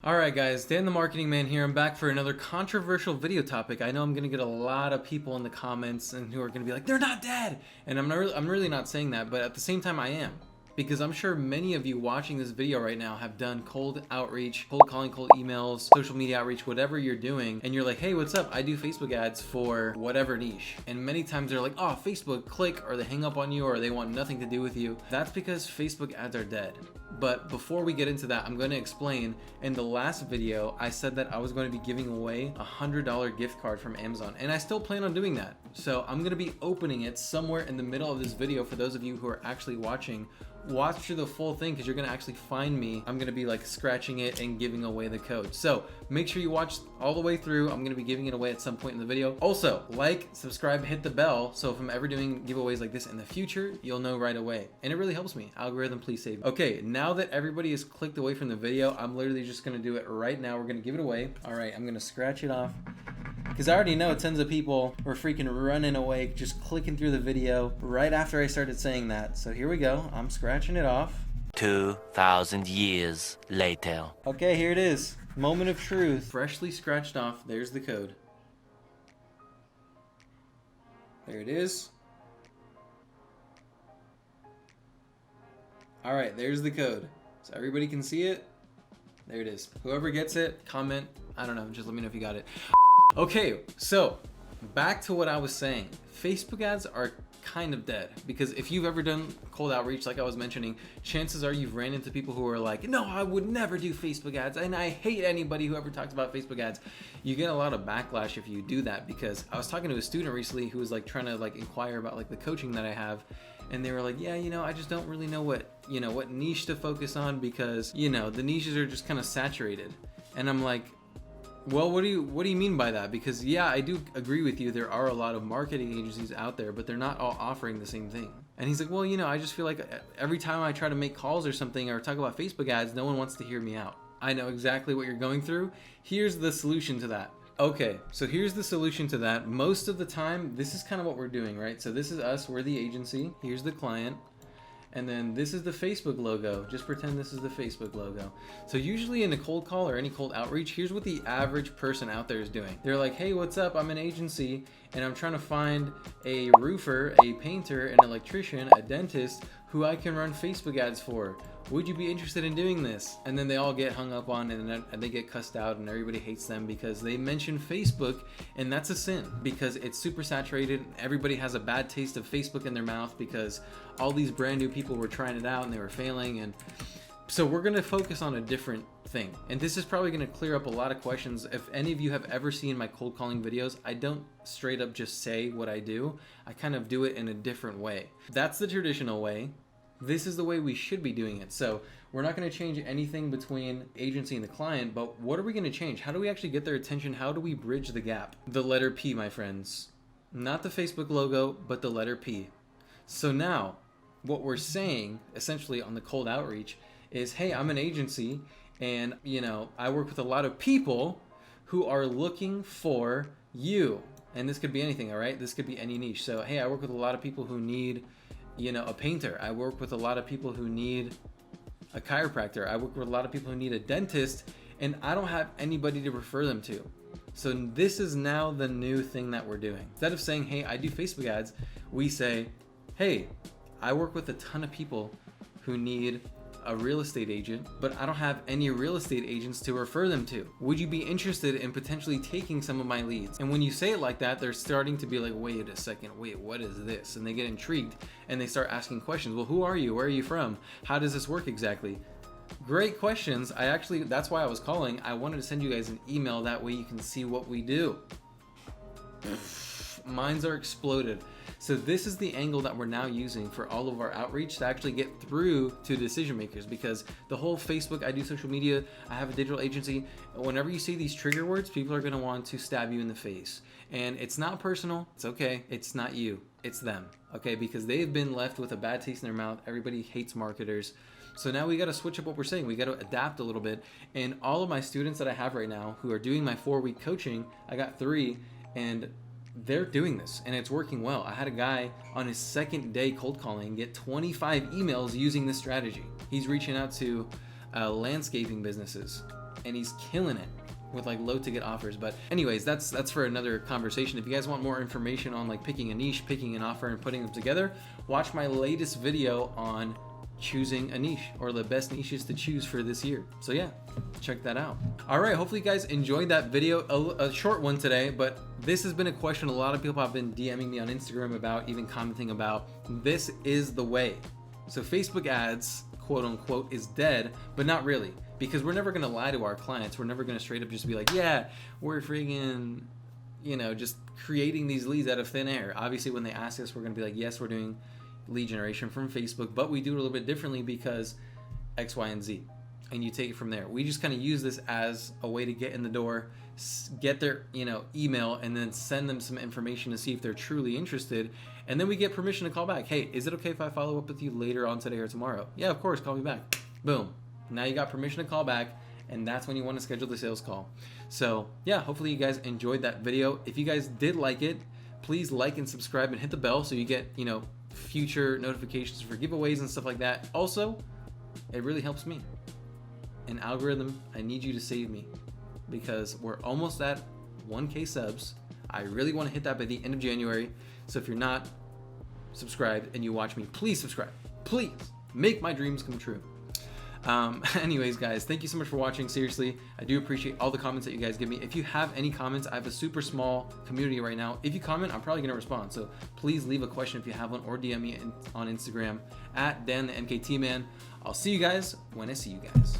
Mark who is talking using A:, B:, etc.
A: Alright guys, Dan the Marketing Man here. I'm back for another controversial video topic. I know I'm going to get a lot of people in the comments and who are going to be like, they're not dead! And I'm really not saying that, but at the same time I am. Because I'm sure many of you watching this video right now have done cold outreach, cold calling, cold emails, social media outreach, whatever you're doing, and you're like, hey, what's up? I do Facebook ads for whatever niche. And many times they're like, oh, Facebook, click, or they hang up on you, or they want nothing to do with you. That's because Facebook ads are dead. But before we get into that, I'm going to explain. In the last video, I said that I was going to be giving away a $100 gift card from Amazon, and I still plan on doing that. So I'm going to be opening it somewhere in the middle of this video for those of you who are actually watching. Watch through the full thing because you're going to actually find me. I'm going to be like scratching it and giving away the code. So make sure you watch all the way through. I'm going to be giving it away at some point in the video. Also, like, subscribe, hit the bell. So if I'm ever doing giveaways like this in the future, you'll know right away. And it really helps me. Algorithm, please save me. Okay, now that everybody has clicked away from the video, I'm literally just going to do it right now. We're going to give it away. All right, I'm going to scratch it off. Because I already know tons of people were freaking running away, just clicking through the video right after I started saying that. So here we go. I'm scratching it off.
B: 2,000 years later.
A: Okay, here it is. Moment of truth. Freshly scratched off. There's the code. There it is. All right, there's the code. So everybody can see it. There it is. Whoever gets it, comment. I don't know. Just let me know if you got it. Okay, so back to what I was saying. Facebook ads are kind of dead because if you've ever done cold outreach, like I was mentioning, chances are you've ran into people who are like, no, I would never do Facebook ads, and I hate anybody who ever talks about Facebook ads. You get a lot of backlash if you do that, because I was talking to a student recently who was like trying to like inquire about like the coaching that I have, and they were like, yeah, I just don't really know what niche to focus on because, the niches are just kind of saturated. And I'm like, well, what do you mean by that? Because yeah, I do agree with you. There are a lot of marketing agencies out there, but they're not all offering the same thing. And he's like, well, I just feel like every time I try to make calls or something or talk about Facebook ads, no one wants to hear me out. I know exactly what you're going through. Here's the solution to that. Okay, so here's the solution to that. Most of the time, this is kind of what we're doing, right? So this is us, we're the agency. Here's the client. And then this is the Facebook logo. Just pretend this is the Facebook logo. So usually in a cold call or any cold outreach, here's what the average person out there is doing. They're like, hey, what's up? I'm an agency and I'm trying to find a roofer, a painter, an electrician, a dentist who I can run Facebook ads for. Would you be interested in doing this? And then they all get hung up on and they get cussed out and everybody hates them because they mention Facebook, and that's a sin because it's super saturated. Everybody has a bad taste of Facebook in their mouth because all these brand new people were trying it out and they were failing. And so we're going to focus on a different thing. And this is probably going to clear up a lot of questions. If any of you have ever seen my cold calling videos, I don't straight up just say what I do. I kind of do it in a different way. That's the traditional way. This is the way we should be doing it. So we're not going to change anything between agency and the client, but what are we going to change? How do we actually get their attention? How do we bridge the gap? The letter P, my friends. Not the Facebook logo, but the letter P. So now what we're saying essentially on the cold outreach is, hey, I'm an agency and I work with a lot of people who are looking for you. And this could be anything, all right? This could be any niche. So, hey, I work with a lot of people who need a painter. I work with a lot of people who need a chiropractor. I work with a lot of people who need a dentist, and I don't have anybody to refer them to. So this is now the new thing that we're doing. Instead of saying, hey, I do Facebook ads, we say, hey, I work with a ton of people who need a real estate agent, but I don't have any real estate agents to refer them to. Would you be interested in potentially taking some of my leads? And when you say it like that, they're starting to be like, wait a second, wait, what is this? And they get intrigued and they start asking questions. Well, who are you? Where are you from? How does this work exactly? Great questions. That's why I was calling. I wanted to send you guys an email. That way you can see what we do. Minds are exploded. So this is the angle that we're now using for all of our outreach to actually get through to decision makers, because the whole Facebook, I do social media, I have a digital agency. Whenever you see these trigger words, people are going to want to stab you in the face. And it's not personal. It's okay. It's not you. It's them. Okay? Because they've been left with a bad taste in their mouth. Everybody hates marketers. So now we got to switch up what we're saying. We got to adapt a little bit. And all of my students that I have right now who are doing my 4-week coaching, I got 3, and they're doing this and it's working well. I had a guy on his second day cold calling get 25 emails using this strategy. He's reaching out to landscaping businesses and he's killing it with like low ticket offers. But anyways, that's for another conversation. If you guys want more information on like picking a niche, picking an offer, and putting them together, watch my latest video on choosing a niche, or the best niches to choose for this year. So yeah, check that out. All right, hopefully you guys enjoyed that video. A short one today, but this has been a question a lot of people have been DMing me on Instagram about, even commenting about. This is the way. So Facebook ads, quote unquote, is dead, but not really, because we're never gonna lie to our clients. We're never gonna straight up just be like, yeah, we're friggin', you know, just creating these leads out of thin air. Obviously, when they ask us, we're gonna be like, yes, we're doing lead generation from Facebook, but we do it a little bit differently because X, Y, and Z. And you take it from there. We just kind of use this as a way to get in the door, get their, you know, email, and then send them some information to see if they're truly interested. And then we get permission to call back. Hey, is it okay if I follow up with you later on today or tomorrow? Yeah, of course, call me back. Boom. Now you got permission to call back, and that's when you want to schedule the sales call. So yeah, hopefully you guys enjoyed that video. If you guys did like it, please like and subscribe and hit the bell so you get, you know, future notifications for giveaways and stuff like that. Also, it really helps me. An algorithm, I need you to save me, because we're almost at 1K subs. I really want to hit that by the end of January. So if you're not subscribed and you watch me, please subscribe. Please make my dreams come true. Anyways, guys, thank you so much for watching. Seriously, I do appreciate all the comments that you guys give me. If you have any comments, I have a super small community right now. If you comment, I'm probably going to respond. So please leave a question if you have one, or DM me on Instagram at Dan the MKT Man. I'll see you guys when I see you guys.